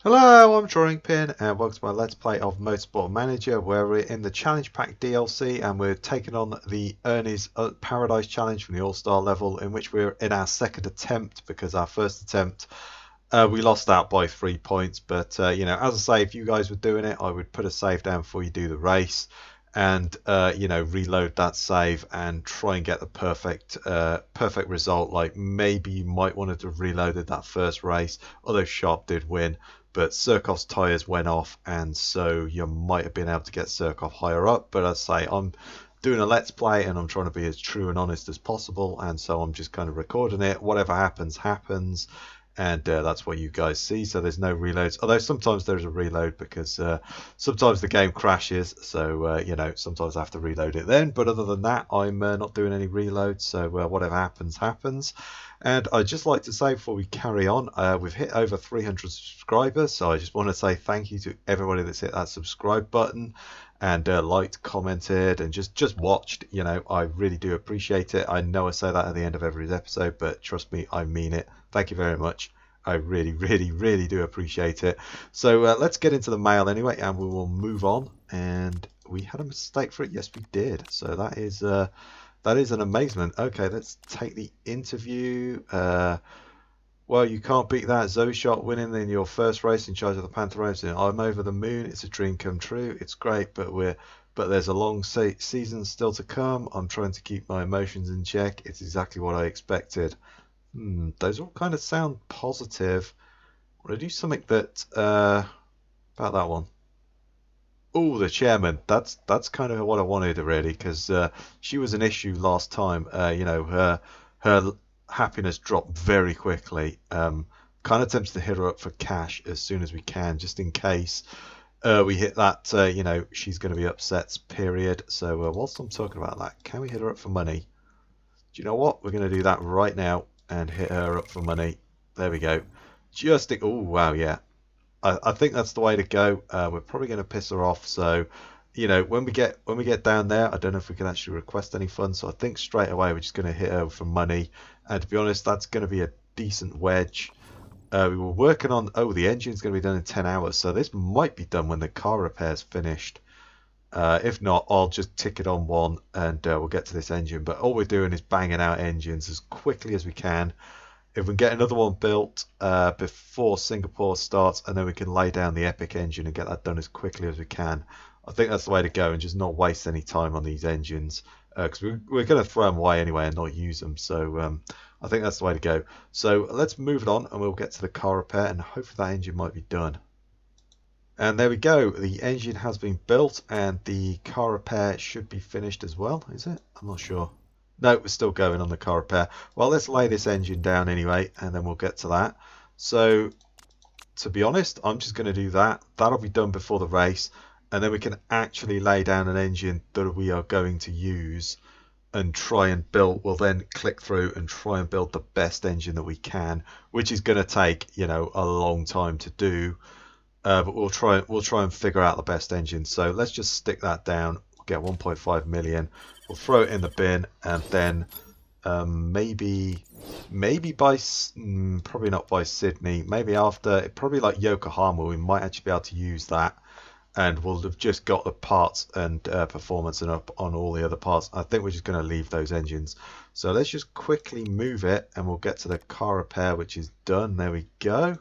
Hello, I'm Drawing Pin, and welcome to my Let's Play of Motorsport Manager, where we're in the Challenge Pack DLC, and we're taking on the Ernie's Paradise Challenge from the All-Star level, in which we're in our second attempt, because our first attempt, we lost out by 3 points. But, as I say, if you guys were doing it, I would put a save down before you do the race, and, reload that save and try and get the perfect result. Like, maybe you might want to have reloaded that first race, although Sharp did win. But Surkov's tyres went off, and so you might have been able to get Surkov higher up. But as I say, I'm doing a Let's Play, and I'm trying to be as true and honest as possible, and so I'm just kind of recording it. Whatever happens, happens, and that's what you guys see. So there's no reloads, although sometimes there's a reload because sometimes the game crashes, so sometimes I have to reload it then. But other than that, I'm not doing any reloads, so whatever happens, happens. And I'd just like to say before we carry on, we've hit over 300 subscribers, so I just want to say thank you to everybody that's hit that subscribe button and liked, commented, and just watched. I really do appreciate it. I know I say that at the end of every episode, but trust me, I mean it. Thank you very much. I really, really, really do appreciate it. So let's get into the mail anyway, and we will move on. And we had a mistake for it. Yes, we did. So that is an amazement. Okay, let's take the interview. Well, you can't beat that. Zoe Shot winning in your first race in charge of the Panther Race Team. I'm over the moon. It's a dream come true. It's great, but there's a long season still to come. I'm trying to keep my emotions in check. It's exactly what I expected. Those all kind of sound positive. I want to do something that about that one. Oh, the chairman. That's kind of what I wanted really, because she was an issue last time. Her happiness dropped very quickly. Kind of tempted to hit her up for cash as soon as we can, just in case we hit that. She's going to be upset. Period. So whilst I'm talking about that, can we hit her up for money? Do you know what? We're going to do that right now and hit her up for money. There we go. Oh wow, yeah. I think that's the way to go. We're probably going to piss her off. So, when we get down there, I don't know if we can actually request any funds. So I think straight away we're just going to hit her for money. And to be honest, that's going to be a decent wedge. We were working on. Oh, the engine's going to be done in 10 hours. So this might be done when the car repair's finished. If not, I'll just tick it on one and we'll get to this engine. But all we're doing is banging out engines as quickly as we can. If we can get another one built before Singapore starts, and then we can lay down the Epic engine and get that done as quickly as we can. I think that's the way to go, and just not waste any time on these engines, because we're going to throw them away anyway and not use them. So I think that's the way to go. So let's move it on, and we'll get to the car repair, and hopefully that engine might be done. And there we go. The engine has been built, and the car repair should be finished as well. Is it? I'm not sure. No, we're still going on the car repair. Well, let's lay this engine down anyway, and then we'll get to that. So, to be honest, I'm just going to do that. That'll be done before the race, and then we can actually lay down an engine that we are going to use and try and build. We'll then click through and try and build the best engine that we can, which is going to take, a long time to do. But we'll try and figure out the best engine. So let's just stick that down. We'll get 1.5 million. We'll throw it in the bin, and then maybe by probably not by Sydney. Maybe after, probably like Yokohama, we might actually be able to use that, and we'll have just got the parts and performance and up on all the other parts. I think we're just going to leave those engines. So let's just quickly move it, and we'll get to the car repair, which is done. There we go.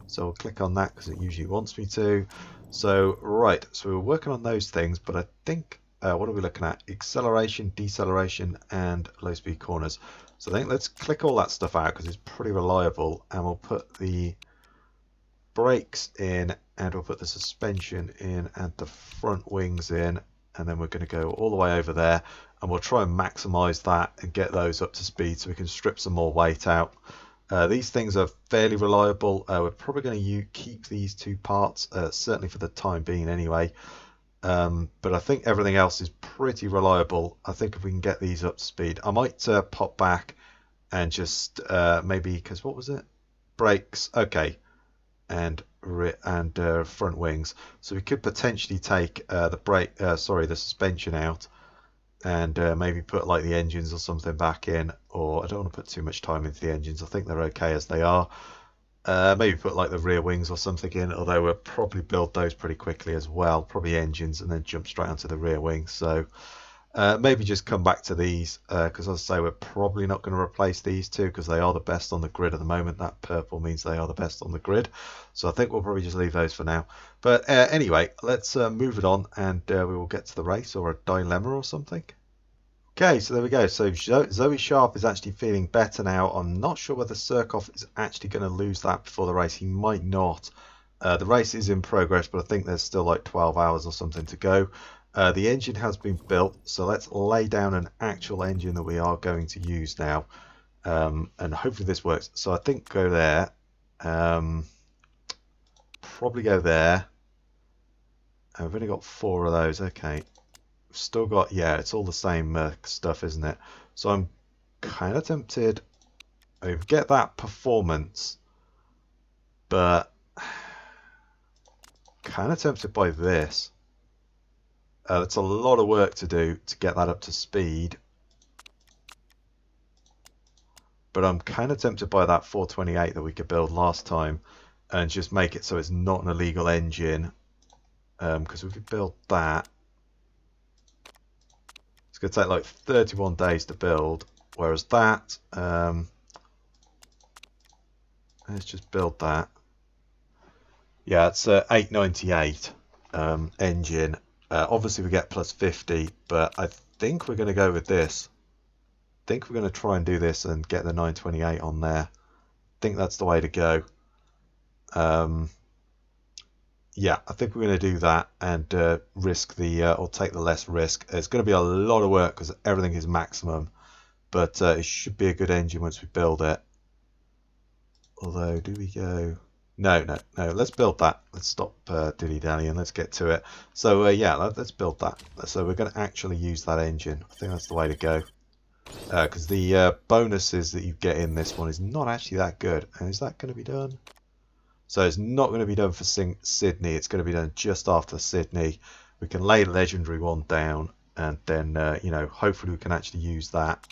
So I'll click on that because it usually wants me to. So right, so we're working on those things, but I think what are we looking at? Acceleration, deceleration, and low speed corners. So I think let's click all that stuff out because it's pretty reliable, and we'll put the brakes in, and we'll put the suspension in, and the front wings in, and then we're going to go all the way over there, and we'll try and maximize that and get those up to speed so we can strip some more weight out. These things are fairly reliable. We're probably going to keep these two parts, certainly for the time being anyway. But I think everything else is pretty reliable. I think if we can get these up to speed, I might pop back and just maybe, because what was it? Brakes, okay, and front wings. So we could potentially take the suspension out, and maybe put like the engines or something back in, or I don't want to put too much time into the engines. I think they're okay as they are. Maybe put like the rear wings or something in, although we'll probably build those pretty quickly as well. Probably engines and then jump straight onto the rear wings. So maybe just come back to these because as I say, we're probably not going to replace these two because they are the best on the grid at the moment. That purple means they are the best on the grid. So I think we'll probably just leave those for now. But anyway, let's move it on and we will get to the race or a dilemma or something. Okay, so there we go. So Zoe Sharp is actually feeling better now. I'm not sure whether Surkoff is actually going to lose that before the race. He might not. The race is in progress, but I think there's still like 12 hours or something to go. The engine has been built, so let's lay down an actual engine that we are going to use now. And hopefully this works. So I think go there. Probably go there. I've only got 4 of those. Okay. Still got, yeah, it's all the same stuff, isn't it? So I'm kind of tempted. I get that performance, but kind of tempted by this. It's a lot of work to do to get that up to speed, but I'm kind of tempted by that 428 that we could build last time and just make it so it's not an illegal engine, because we could build that. Going to take like 31 days to build, whereas that let's just build that. Yeah, it's 898 engine. Obviously we get plus 50, but I think we're going to go with this. I think we're going to try and do this and get the 928 on there. I think that's the way to go. Yeah, I think we're going to do that and risk the or take the less risk. It's going to be a lot of work because everything is maximum, but it should be a good engine once we build it. Although, do we go? No. Let's build that. Let's stop dilly-dallying. Let's get to it. So yeah, let's build that. So we're going to actually use that engine. I think that's the way to go. Because the bonuses that you get in this one is not actually that good. And is that going to be done? So it's not going to be done for Sydney. It's going to be done just after Sydney. We can lay the legendary one down, and then you know, hopefully we can actually use that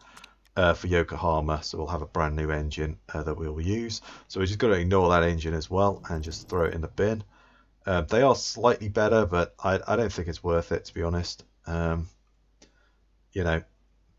for Yokohama. So we'll have a brand new engine that we will use. So we're just going to ignore that engine as well and just throw it in the bin. They are slightly better, but I don't think it's worth it, to be honest. You know,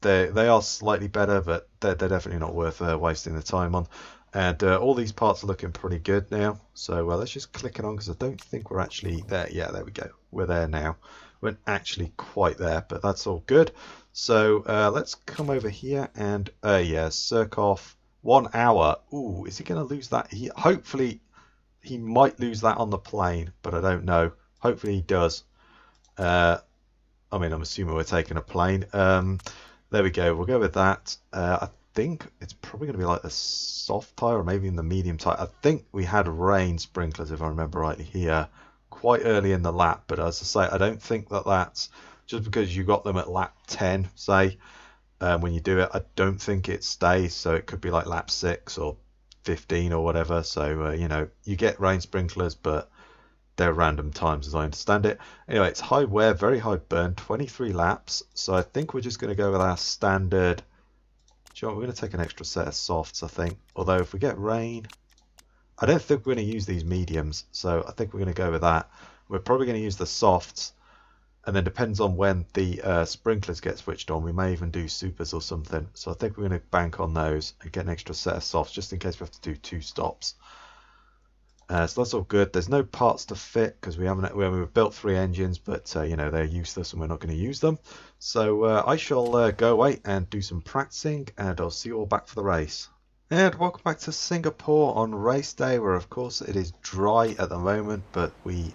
they are slightly better, but they're definitely not worth wasting the time on. And all these parts are looking pretty good now. So let's just click it on because I don't think we're actually there. Yeah, there we go. We're there now. We're not actually quite there, but that's all good. So let's come over here and yeah, Surkoff 1 hour. Ooh, is he going to lose that? Hopefully he might lose that on the plane, but I don't know. Hopefully he does. I mean, I'm assuming we're taking a plane. There we go. We'll go with that. I think it's probably going to be like the soft tyre or maybe in the medium tyre. I think we had rain sprinklers, if I remember rightly, here quite early in the lap. But as I say, I don't think that that's just because you got them at lap 10, say, when you do it. I don't think it stays. So it could be like lap 6 or 15 or whatever. So, you know, you get rain sprinklers, but they're random times as I understand it. Anyway, it's high wear, very high burn, 23 laps. So I think we're just going to go with our standard. Do you know what? We're going to take an extra set of softs, I think. Although if we get rain, I don't think we're going to use these mediums. So I think we're going to go with that. We're probably going to use the softs. And then depends on when the sprinklers get switched on. We may even do supers or something. So I think we're going to bank on those and get an extra set of softs just in case we have to do 2 stops. So that's all good. There's no parts to fit because we've built 3 engines, but you know, they're useless and we're not going to use them. So I shall go away and do some practicing, and I'll see you all back for the race. And welcome back to Singapore on race day, where of course it is dry at the moment, but we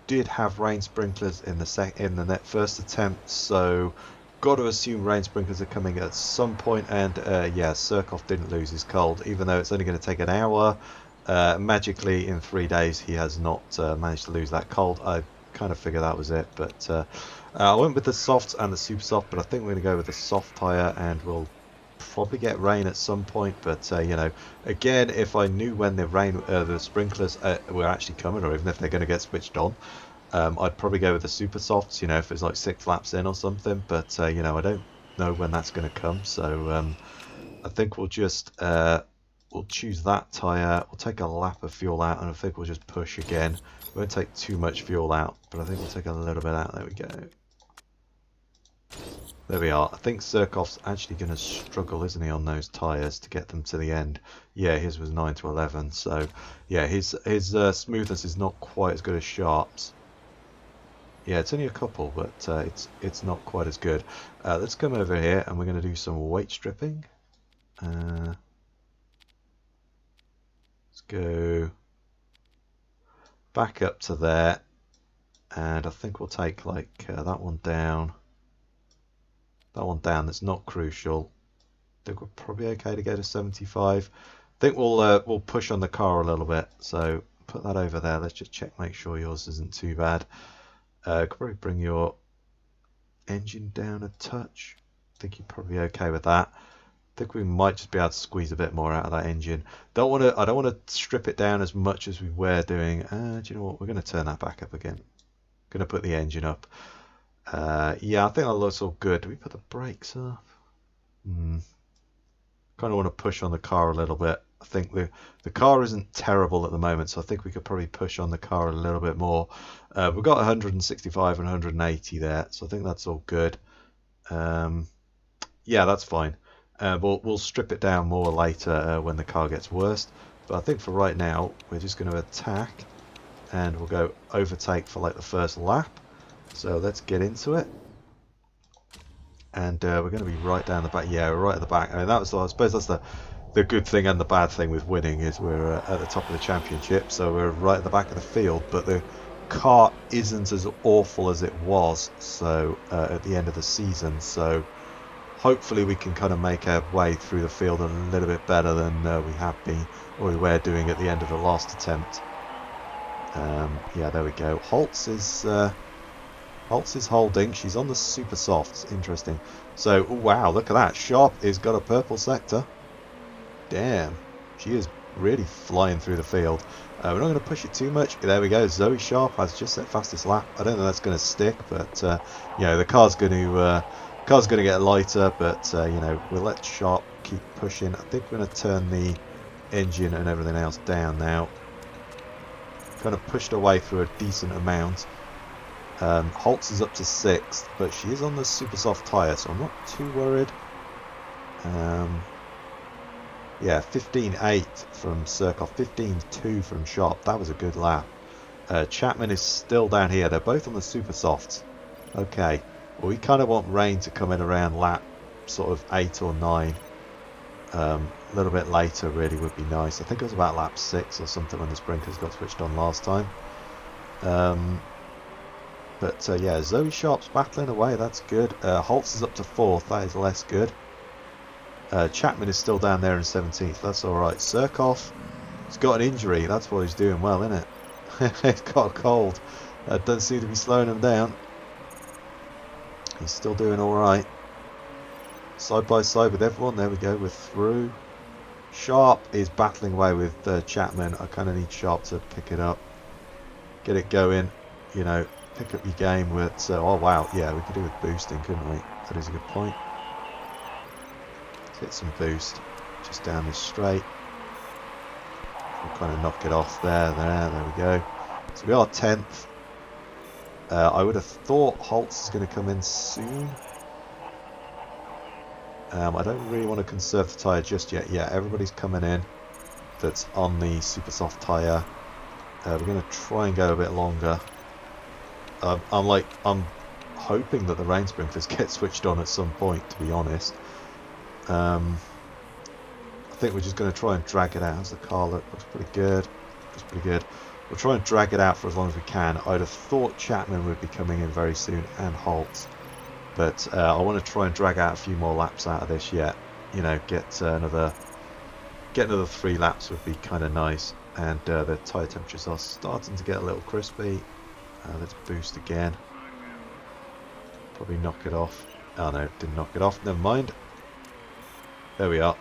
did have rain sprinklers in the first attempt, so got to assume rain sprinklers are coming at some point. And yeah, Surkoff didn't lose his cold, even though it's only going to take an hour. Magically in 3 days he has not managed to lose that cold. I kind of figured that was it, but I went with the softs and the super soft, but I think we're going to go with the soft tyre, and we'll probably get rain at some point. But you know, again, if I knew when the sprinklers were actually coming, or even if they're going to get switched on, I'd probably go with the super softs, you know, if it's like 6 laps in or something. But you know, I don't know when that's going to come, so I think we'll just we'll choose that tyre. We'll take a lap of fuel out, and I think we'll just push again. We won't take too much fuel out, but I think we'll take a little bit out. There we go. There we are. I think Surkov's actually going to struggle, isn't he, on those tyres to get them to the end. Yeah, his was 9 to 11, so yeah, his smoothness is not quite as good as Sharp's. Yeah, it's only a couple, but it's not quite as good. Let's come over here, and we're going to do some weight stripping. Let's go back up to there, and I think we'll take like that one down. That one down, that's not crucial. I think we're probably okay to go to 75. I think we'll push on the car a little bit, so put that over there. Let's just check, make sure yours isn't too bad. Could probably bring your engine down a touch. I think you're probably okay with that. I think we might just be able to squeeze a bit more out of that engine. I don't want to strip it down as much as we were doing. Do you know what? We're going to turn that back up again. Going to put the engine up. Yeah, I think that looks all good. Do we put the brakes up? Kind of want to push on the car a little bit. I think the car isn't terrible at the moment, so I think we could probably push on the car a little bit more. We've got 165 and 180 there, so I think that's all good. Yeah, that's fine. We'll strip it down more later when the car gets worse. But I think for right now, we're just going to attack, and we'll go overtake for like the first lap. So let's get into it, and we're going to be right down the back. Yeah, we're right at the back. I mean, I suppose that's the good thing and the bad thing with winning is we're at the top of the championship, so we're right at the back of the field. But the car isn't as awful as it was. So at the end of the season, so hopefully we can kind of make our way through the field a little bit better than we have been, or we were doing at the end of the last attempt. Yeah, there we go. Holtz is holding. She's on the super softs. Interesting. So, oh, wow, look at that. Sharp has got a purple sector. Damn. She is really flying through the field. We're not going to push it too much. There we go. Zoe Sharp has just set fastest lap. I don't think that's going to stick, but you know, the car's going to get lighter. But you know, we'll let Sharp keep pushing. I think we're going to turn the engine and everything else down now. Kind of pushed away through a decent amount. Holtz is up to 6th, but she is on the super soft tyre, so I'm not too worried. Yeah, 15.8 from Surkov, 15.2 from Sharp. That was a good lap. Chapman is still down here. They're both on the super softs. Okay, well, we kind of want Rain to come in around lap sort of 8 or 9. A little bit later really would be nice. I think it was about lap 6 or something when the sprinklers got switched on last time. But yeah, Zoe Sharp's battling away, that's good. Holtz is up to 4th, that is less good. Chapman is still down there in 17th, that's alright. Surkov, he's got an injury, that's why he's doing well, isn't it? He's got a cold. Doesn't seem to be slowing him down. He's still doing alright. Side by side with everyone, there we go, we're through. Sharp is battling away with Chapman. I kind of need Sharp to pick it up. Get it going, you know. Pick up your game with, oh wow, yeah, we could do with boosting, couldn't we? That is a good point. Let's hit some boost, just down this straight. We'll kind of knock it off there we go. So we are 10th. I would have thought Holtz is going to come in soon. I don't really want to conserve the tyre just yet. Yeah, everybody's coming in that's on the super soft tyre. We're going to try and go a bit longer. I'm hoping that the rain sprinklers get switched on at some point, to be honest. I think we're just going to try and drag it out. How's the car look? Looks pretty good. Looks pretty good. We'll try and drag it out for as long as we can. I'd have thought Chapman would be coming in very soon, and Holtz. But I want to try and drag out a few more laps out of this yet. You know, get another 3 laps would be kind of nice. And the tyre temperatures are starting to get a little crispy. Let's boost again. Probably knock it off. Oh no, didn't knock it off. Never mind. There we are.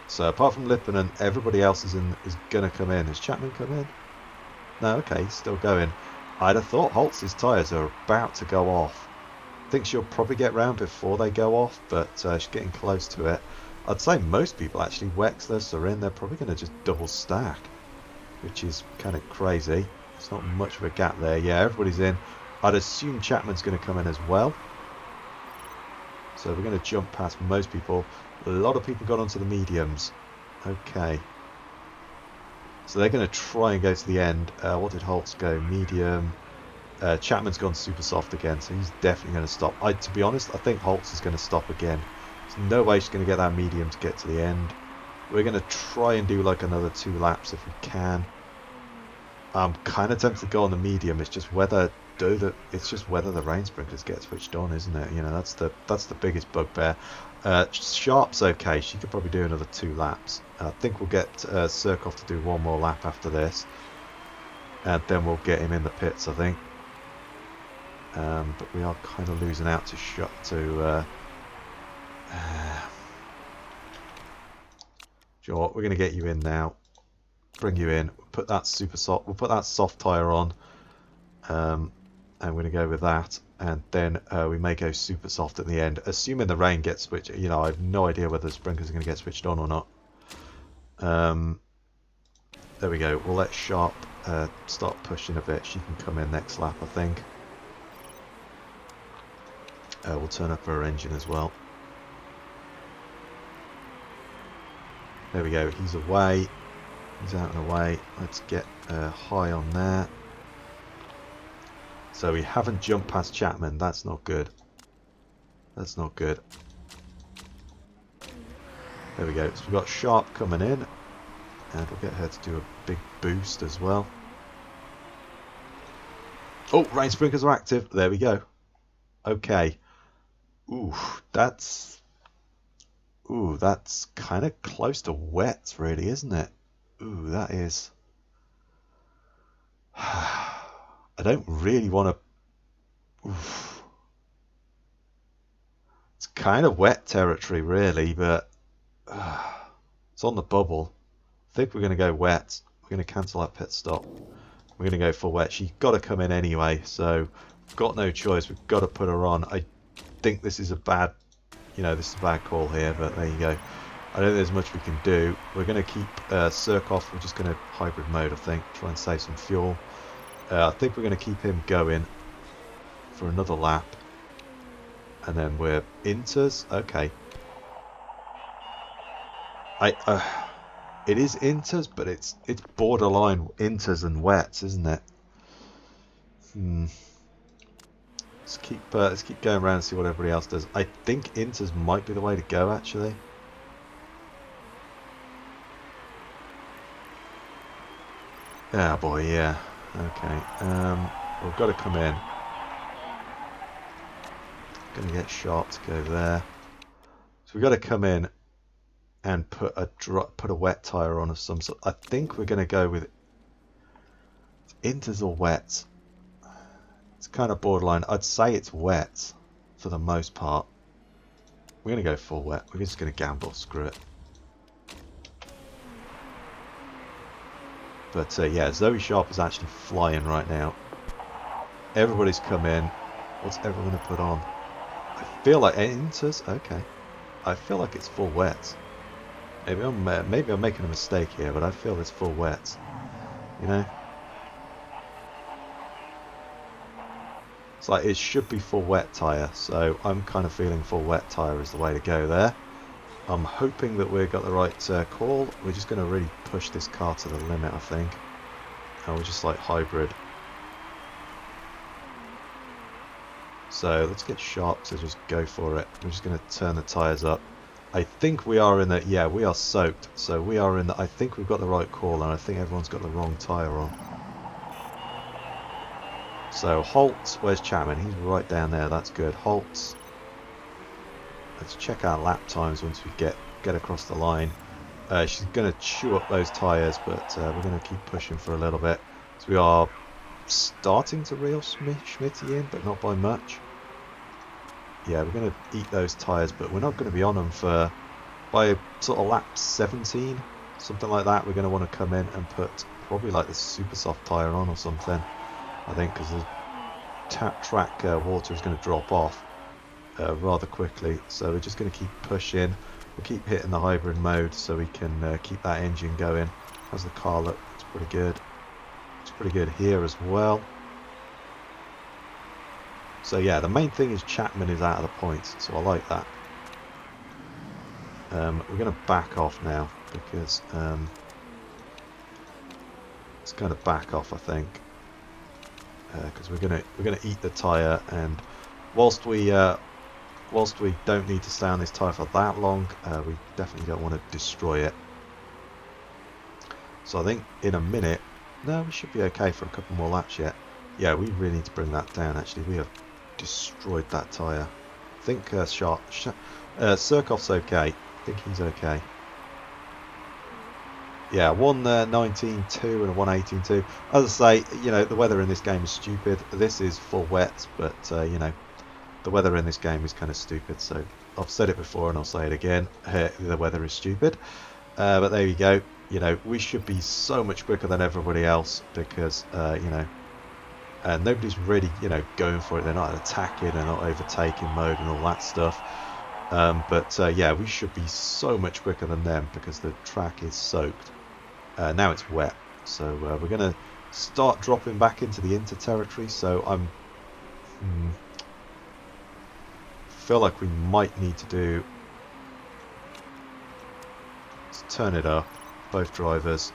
So apart from Lippanen, everybody else is gonna come in. Has Chapman come in? No, okay, he's still going. I'd have thought Holtz's tyres are about to go off. I think she'll probably get round before they go off, but she's getting close to it. I'd say most people actually, Wexless are in, they're probably going to just double stack, which is kind of crazy. There's not much of a gap there. Yeah, everybody's in. I'd assume Chapman's going to come in as well. So we're going to jump past most people. A lot of people got onto the mediums. Okay. So they're going to try and go to the end. What did Holtz go? Medium. Chapman's gone super soft again, so he's definitely going to stop. To be honest, I think Holtz is going to stop again. There's no way she's going to get that medium to get to the end. We're going to try and do like another 2 laps if we can. I'm kind of tempted to go on the medium. It's just whether the rain sprinklers get switched on, isn't it? You know, that's the biggest bugbear. Sharp's okay. She could probably do another 2 laps. I think we'll get Surkoff to do 1 more lap after this, and then we'll get him in the pits, I think. But we are kind of losing out to Joe, we're going to get you in now. Bring you in. Put that super soft. We'll put that soft tire on, and we're going to go with that. And then we may go super soft at the end, assuming the rain gets switched. You know, I have no idea whether the sprinklers are going to get switched on or not. There we go. We'll let Sharp start pushing a bit. She can come in next lap, I think. We'll turn up her engine as well. There we go. He's away. He's out and away. Let's get high on there. So we haven't jumped past Chapman. That's not good. That's not good. There we go. So we've got Sharp coming in. And we'll get her to do a big boost as well. Oh, rain sprinklers are active. There we go. Okay. Ooh, that's kind of close to wets, really, isn't it? Ooh, that is. I don't really want to. It's kind of wet territory, really, but it's on the bubble. I think we're going to go wet. We're going to cancel that pit stop. We're going to go for wet. She's got to come in anyway, so we've got no choice. We've got to put her on. I think this is a bad, this is a bad call here, but there you go. I don't think there's much we can do. We're going to keep Surkoff. We're just going to hybrid mode, I think, try and save some fuel. I think we're going to keep him going for another lap, and then we're inters. Okay. It is inters, but it's borderline inters and wets, isn't it? Let's keep going around and see what everybody else does. I think inters might be the way to go, actually. Ah, boy, yeah. Okay. We've got to come in. Going to get Sharp to go there. So we've got to come in and put a wet tire on of some sort. I think we're going to go with inters or wets. It's kind of borderline. I'd say it's wet for the most part. We're going to go full wet. We're just going to gamble. Screw it. But yeah, Zoe Sharp is actually flying right now. Everybody's come in. What's everyone going to put on? I feel like inters. Okay. I feel like it's full wet. Maybe I'm making a mistake here, but I feel it's full wet. You know? It's like it should be full wet tyre, so I'm kind of feeling full wet tyre is the way to go there. I'm hoping that we've got the right call. We're just going to really push this car to the limit, I think. And we're just like hybrid. So let's get Sharp to just go for it. We're just going to turn the tyres up. I think we are in the, yeah, we are soaked. So we are in the, I think we've got the right call, and I think everyone's got the wrong tyre on. So Holtz, where's Chapman? He's right down there, that's good. Holtz. Let's check our lap times once we get across the line. She's going to chew up those tyres, but we're going to keep pushing for a little bit. So we are starting to reel Schmitty in, but not by much. Yeah, we're going to eat those tyres, but we're not going to be on them for, by sort of lap 17, something like that. We're going to want to come in and put probably like the super soft tyre on or something, I think, because the track water is going to drop off rather quickly. So we're just going to keep pushing. We'll keep hitting the hybrid mode so we can keep that engine going. How's the car look? It's pretty good. It's pretty good here as well. So yeah, the main thing is Chapman is out of the points, so I like that. We're going to back off now because it's going to back off, I think, because we're gonna eat the tyre, and whilst we don't need to stay on this tyre for that long, we definitely don't want to destroy it. So I think in a minute, no, we should be okay for a couple more laps yet. Yeah, we really need to bring that down. Actually, we have destroyed that tyre. I think Surkoff's okay. I think he's okay. Yeah, 119.2 and a 118.2. As I say, you know, the weather in this game is stupid. This is full wet, but you know, the weather in this game is kind of stupid. So I've said it before and I'll say it again. The weather is stupid. But there you go. You know, we should be so much quicker than everybody else because you know, nobody's really, you know, going for it. They're not attacking, they're not overtaking mode and all that stuff. But yeah, we should be so much quicker than them because the track is soaked. Now it's wet, so we're going to start dropping back into the inter territory. So I'm feel like we might need to do. Let's turn it up, both drivers,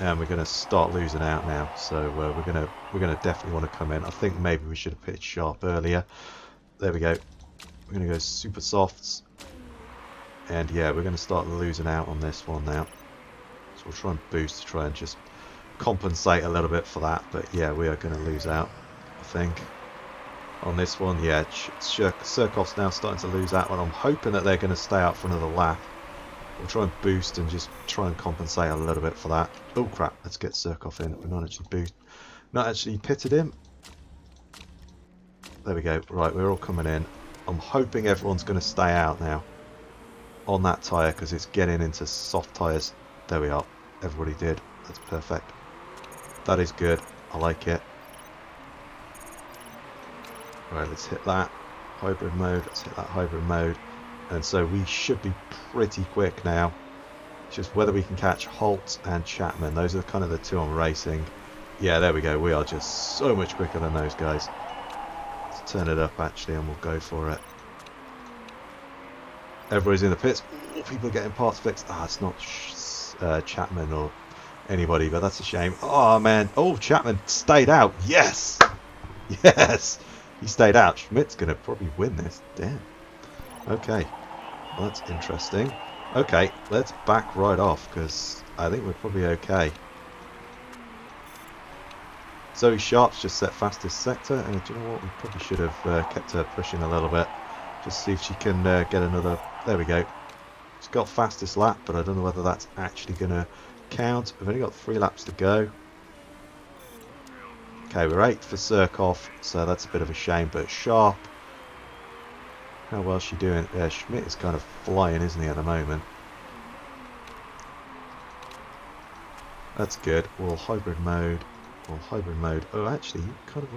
and we're going to start losing out now. So we're going to definitely want to come in. I think maybe we should have pitched sharp earlier. There we go. We're going to go super softs, and yeah, we're going to start losing out on this one now. So we'll try and boost to try and just compensate a little bit for that. But yeah, we are going to lose out, I think, on this one. Yeah, Surkoff's now starting to lose out, and I'm hoping that they're going to stay out for another lap. We'll try and boost and just try and compensate a little bit for that. Oh crap! Let's get Surkoff in. We're not actually pitted him. There we go. Right, we're all coming in. I'm hoping everyone's going to stay out now on that tyre because it's getting into soft tyres. There we are. Everybody did. That's perfect. That is good. I like it. Right, let's hit that hybrid mode. Let's hit that hybrid mode. And so we should be pretty quick now. It's just whether we can catch Holt and Chapman. Those are kind of the two I'm racing. Yeah, there we go. We are just so much quicker than those guys. Turn it up actually and we'll go for it. Everybody's in the pits. Ooh, people are getting parts fixed. It's not Chapman or anybody, but that's a shame. Oh man. Oh, Chapman stayed out. Yes. Yes. He stayed out. Schmidt's going to probably win this. Damn. Okay. Well, that's interesting. Okay, let's back right off because I think we're probably okay. Zoe Sharp's just set fastest sector, and do you know what? We probably should have kept her pushing a little bit. Just see if she can get another. There we go. She's got fastest lap, but I don't know whether that's actually going to count. We've only got 3 laps to go. Okay, we're 8 for Surkoff, so that's a bit of a shame. But Sharp, how well is she doing? Schmidt is kind of flying, isn't he, at the moment? That's good. Well, hybrid mode. Oh, actually, you kind of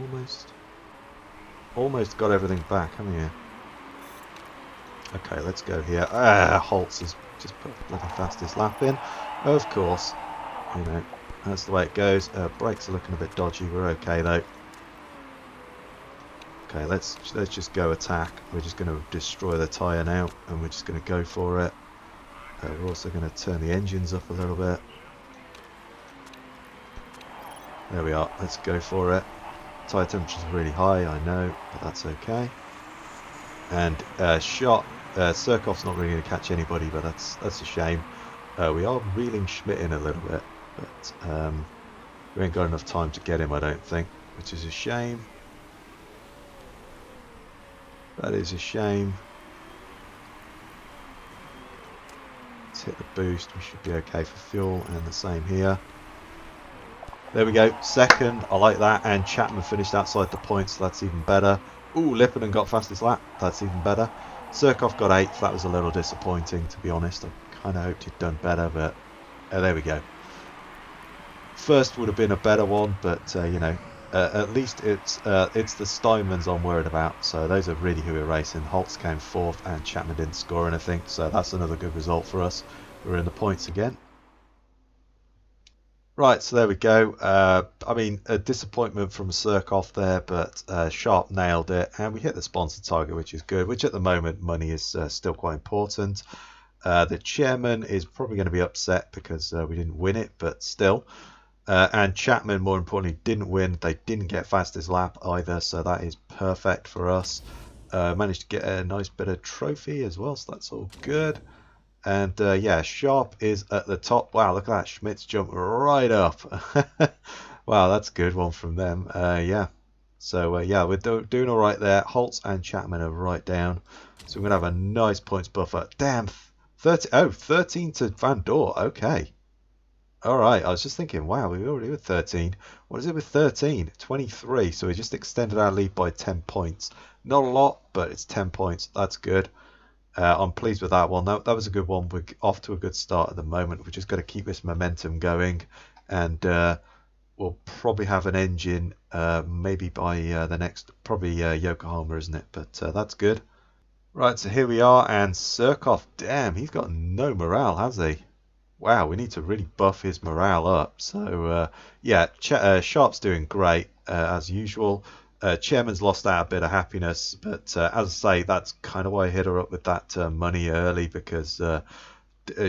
almost got everything back, haven't you? Okay, let's go here. Holtz has just put the bloody fastest lap in. Of course, you know, that's the way it goes. Brakes are looking a bit dodgy. We're okay though. Okay, let's just go attack. We're just going to destroy the tyre now, and we're just going to go for it. We're also going to turn the engines up a little bit. There we are. Let's go for it. Tyre temperature's really high, I know, but that's okay. And Surkoff's not really going to catch anybody, but that's a shame. We are reeling Schmidt in a little bit, but we ain't got enough time to get him, I don't think, which is a shame. That is a shame. Let's hit the boost. We should be okay for fuel, and the same here. There we go, second, I like that, and Chapman finished outside the points, so that's even better. Ooh, Lippinen got fastest lap, that's even better. Surkoff got 8th, that was a little disappointing, to be honest. I kind of hoped he'd done better, but there we go. First would have been a better one, but you know, at least it's the Steinmans I'm worried about. So those are really who we're racing. Holtz came fourth and Chapman didn't score anything. So that's another good result for us. We're in the points again. Right, so there we go. I mean, a disappointment from Surkoff there, but Sharp nailed it, and we hit the sponsor target, which is good. Which at the moment, money is still quite important. The chairman is probably going to be upset because we didn't win it, but still. And Chapman, more importantly, didn't win. They didn't get fastest lap either, so that is perfect for us. Managed to get a nice bit of trophy as well, so that's all good. And yeah, Sharp is at the top. Wow, look at that. Schmidt's jumped right up. Wow, that's a good one from them. Yeah. So yeah, we're doing all right there. Holtz and Chapman are right down. So we're going to have a nice points buffer. Damn, 13 to Van Dort. Okay. All right. I was just thinking, wow, we were already with 13. What is it with 13? 23. So we just extended our lead by 10 points. Not a lot, but it's 10 points. That's good. I'm pleased with that one. That was a good one. We're off to a good start at the moment. We're just got to keep this momentum going, and we'll probably have an engine maybe by the next, probably Yokohama, isn't it? But that's good. Right, so here we are, and Surkoff, damn, he's got no morale, has he? Wow, we need to really buff his morale up. So yeah, Sharp's doing great as usual. Chairman's lost out a bit of happiness, but as I say, that's kind of why I hit her up with that money early, because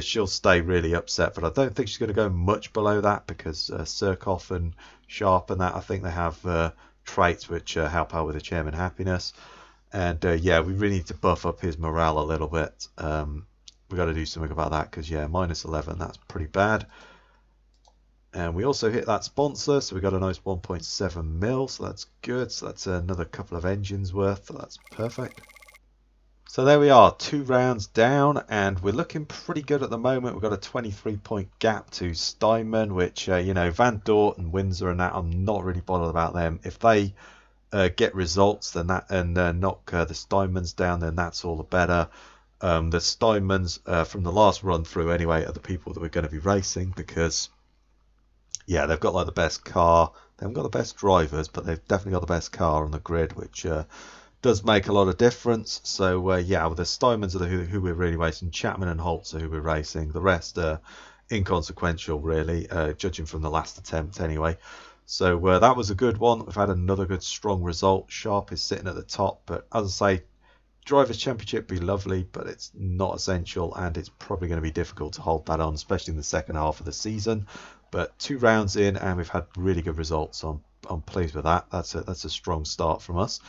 she'll stay really upset. But I don't think she's going to go much below that, because Surkoff and Sharp and that, I think they have traits which help out with the chairman happiness. And yeah, we really need to buff up his morale a little bit. We've got to do something about that, because yeah, minus 11, that's pretty bad. And we also hit that sponsor, so we got a nice 1.7 mil, so that's good. So that's another couple of engines worth, so that's perfect. So there we are, 2 rounds down, and we're looking pretty good at the moment. We've got a 23-point gap to Steinman, which, you know, Van Dort and Windsor and that, I'm not really bothered about them. If they get results, then that, and knock the Steinmans down, then that's all the better. The Steinmans from the last run through anyway are the people that we're going to be racing, because yeah, they've got like the best car. They haven't got the best drivers, but they've definitely got the best car on the grid, which does make a lot of difference. So yeah, well, the Steinmans are who we're really racing. Chapman and Holtz are who we're racing. The rest are inconsequential, really, judging from the last attempt anyway. So that was a good one. We've had another good strong result. Sharp is sitting at the top, but as I say, Drivers' Championship would be lovely, but it's not essential, and it's probably going to be difficult to hold that on, especially in the second half of the season. But 2 rounds in, and we've had really good results. I'm pleased with that. That's a strong start from us.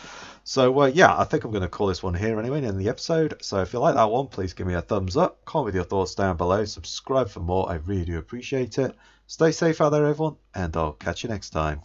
So yeah, I think I'm going to call this one here anyway in the episode. So if you like that one, please give me a thumbs up. Comment with your thoughts down below. Subscribe for more. I really do appreciate it. Stay safe out there, everyone, and I'll catch you next time.